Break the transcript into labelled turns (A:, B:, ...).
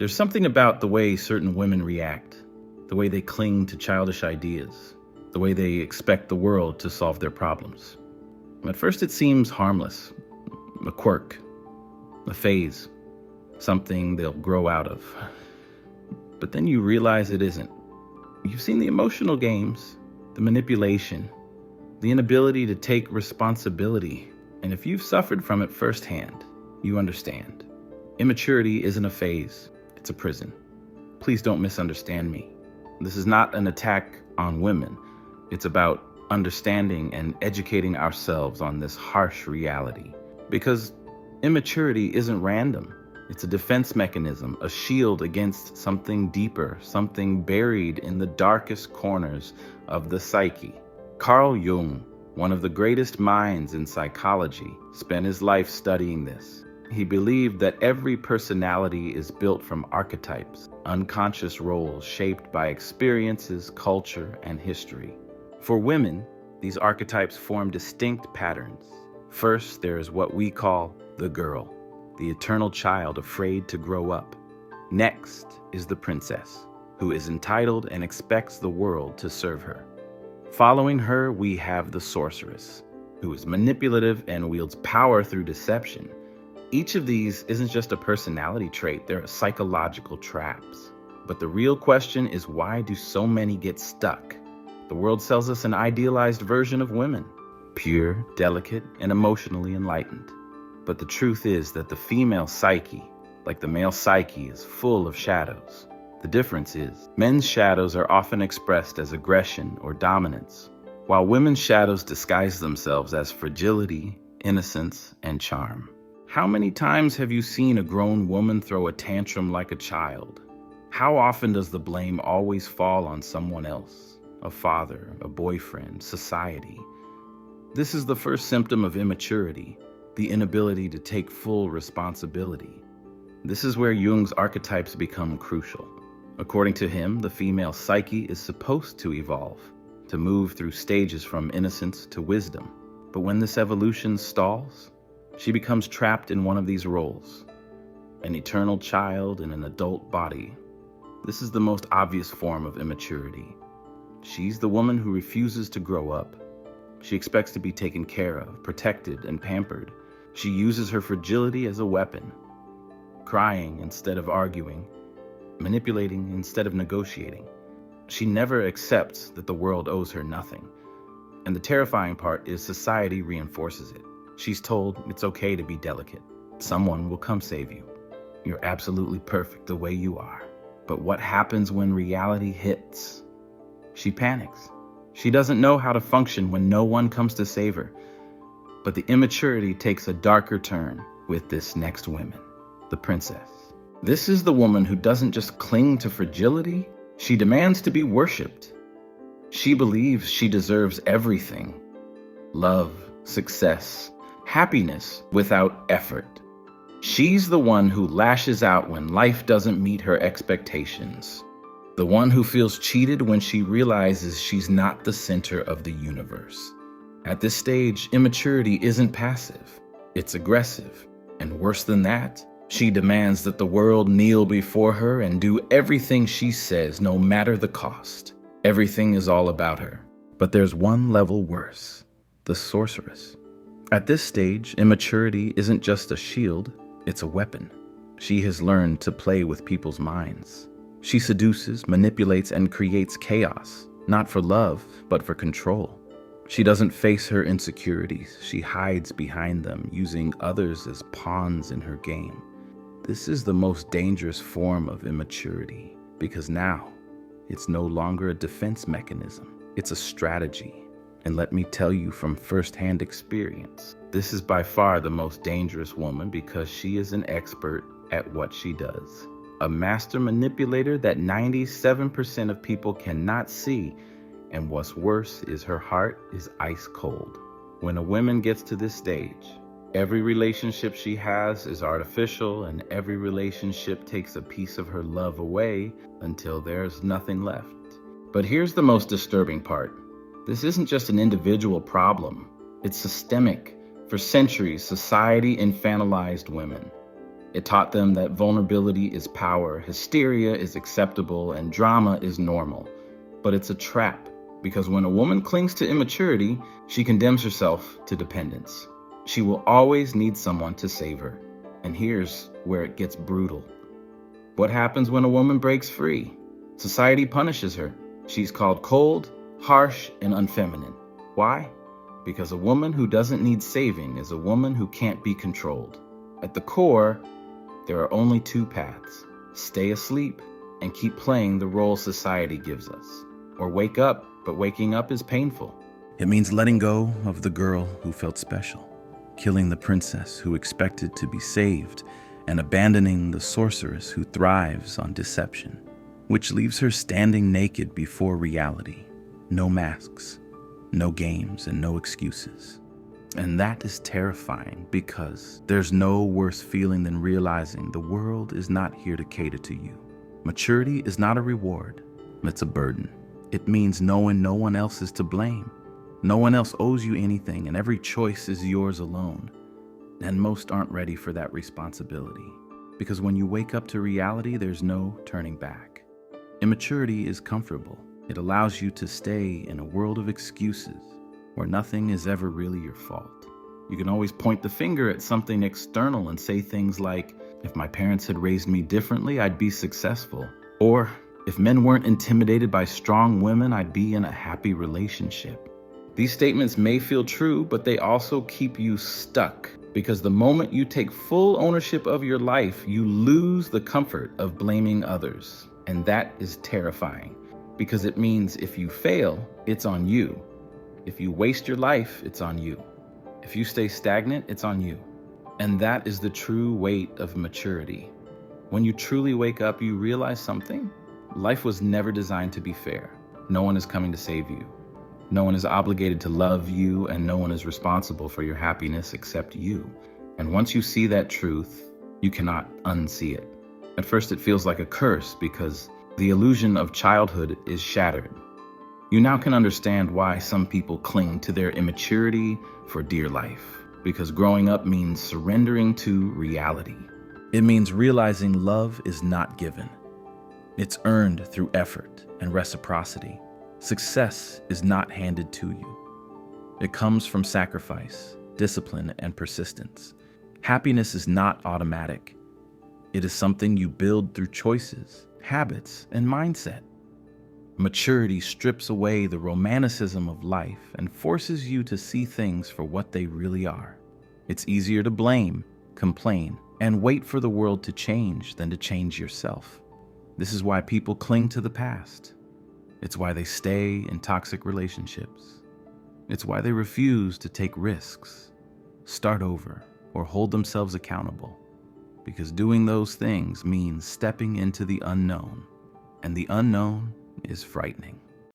A: There's something about the way certain women react, the way they cling to childish ideas, the way they expect the world to solve their problems. At first it seems harmless, a quirk, a phase, something they'll grow out of. But then you realize it isn't. You've seen the emotional games, the manipulation, the inability to take responsibility. And if you've suffered from it firsthand, you understand. Immaturity isn't a phase, it's a prison. Please don't misunderstand me. This is not an attack on women. It's about understanding and educating ourselves on this harsh reality. Because immaturity isn't random. It's a defense mechanism, a shield against something deeper, something buried in the darkest corners of the psyche. Carl Jung, one of the greatest minds in psychology, spent his life studying this. He believed that every personality is built from archetypes, unconscious roles shaped by experiences, culture, and history. For women, these archetypes form distinct patterns. First, there is what we call the girl, the eternal child afraid to grow up. Next is the princess, who is entitled and expects the world to serve her. Following her, we have the sorceress, who is manipulative and wields power through deception. Each of these isn't just a personality trait, they're psychological traps. But the real question is, why do so many get stuck? The world sells us an idealized version of women, pure, delicate, and emotionally enlightened. But the truth is that the female psyche, like the male psyche, is full of shadows. The difference is, men's shadows are often expressed as aggression or dominance, while women's shadows disguise themselves as fragility, innocence, and charm. How many times have you seen a grown woman throw a tantrum like a child? How often does the blame always fall on someone else? A father, a boyfriend, society? This is the first symptom of immaturity, the inability to take full responsibility. This is where Jung's archetypes become crucial. According to him, the female psyche is supposed to evolve, to move through stages from innocence to wisdom. But when this evolution stalls, she becomes trapped in one of these roles, an eternal child in an adult body. This is the most obvious form of immaturity. She's the woman who refuses to grow up. She expects to be taken care of, protected, and pampered. She uses her fragility as a weapon, crying instead of arguing, manipulating instead of negotiating. She never accepts that the world owes her nothing. And the terrifying part is society reinforces it. She's told it's okay to be delicate. Someone will come save you. You're absolutely perfect the way you are. But what happens when reality hits? She panics. She doesn't know how to function when no one comes to save her. But the immaturity takes a darker turn with this next woman, the princess. This is the woman who doesn't just cling to fragility, she demands to be worshipped. She believes she deserves everything: love, success, happiness without effort. She's the one who lashes out when life doesn't meet her expectations. The one who feels cheated when she realizes she's not the center of the universe. At this stage, immaturity isn't passive, it's aggressive. And worse than that, she demands that the world kneel before her and do everything she says, no matter the cost. Everything is all about her. But there's one level worse, the sorceress. At this stage, immaturity isn't just a shield, it's a weapon. She has learned to play with people's minds. She seduces, manipulates, and creates chaos, not for love, but for control. She doesn't face her insecurities. She hides behind them, using others as pawns in her game. This is the most dangerous form of immaturity, because now it's no longer a defense mechanism. It's a strategy. And let me tell you from firsthand experience, this is by far the most dangerous woman because she is an expert at what she does. A master manipulator that 97% of people cannot see. And what's worse is her heart is ice cold. When a woman gets to this stage, every relationship she has is artificial, and every relationship takes a piece of her love away until there's nothing left. But here's the most disturbing part. This isn't just an individual problem. It's systemic. For centuries, society infantilized women. It taught them that vulnerability is power, hysteria is acceptable, and drama is normal. But it's a trap, because when a woman clings to immaturity, she condemns herself to dependence. She will always need someone to save her. And here's where it gets brutal. What happens when a woman breaks free? Society punishes her. She's called cold, harsh, and unfeminine. Why? Because a woman who doesn't need saving is a woman who can't be controlled. At the core, there are only two paths: stay asleep and keep playing the role society gives us, or wake up, but waking up is painful. It means letting go of the girl who felt special, killing the princess who expected to be saved, and abandoning the sorceress who thrives on deception, which leaves her standing naked before reality. No masks, no games, and no excuses. And that is terrifying, because there's no worse feeling than realizing the world is not here to cater to you. Maturity is not a reward, it's a burden. It means knowing no one else is to blame. No one else owes you anything, and every choice is yours alone. And most aren't ready for that responsibility, because when you wake up to reality, there's no turning back. Immaturity is comfortable. It allows you to stay in a world of excuses, where nothing is ever really your fault. You can always point the finger at something external and say things like, if my parents had raised me differently, I'd be successful. Or, if men weren't intimidated by strong women, I'd be in a happy relationship. These statements may feel true, but they also keep you stuck, because the moment you take full ownership of your life, you lose the comfort of blaming others. And that is terrifying, because it means if you fail, it's on you. If you waste your life, it's on you. If you stay stagnant, it's on you. And that is the true weight of maturity. When you truly wake up, you realize something. Life was never designed to be fair. No one is coming to save you. No one is obligated to love you, and no one is responsible for your happiness except you. And once you see that truth, you cannot unsee it. At first, it feels like a curse, because the illusion of childhood is shattered. You now can understand why some people cling to their immaturity for dear life, because growing up means surrendering to reality. It means realizing love is not given. It's earned through effort and reciprocity. Success is not handed to you. It comes from sacrifice, discipline, and persistence. Happiness is not automatic. It is something you build through choices, habits, and mindset. Maturity strips away the romanticism of life and forces you to see things for what they really are. It's easier to blame, complain, and wait for the world to change than to change yourself. This is why people cling to the past. It's why they stay in toxic relationships. It's why they refuse to take risks, start over, or hold themselves accountable. Because doing those things means stepping into the unknown, and the unknown is frightening.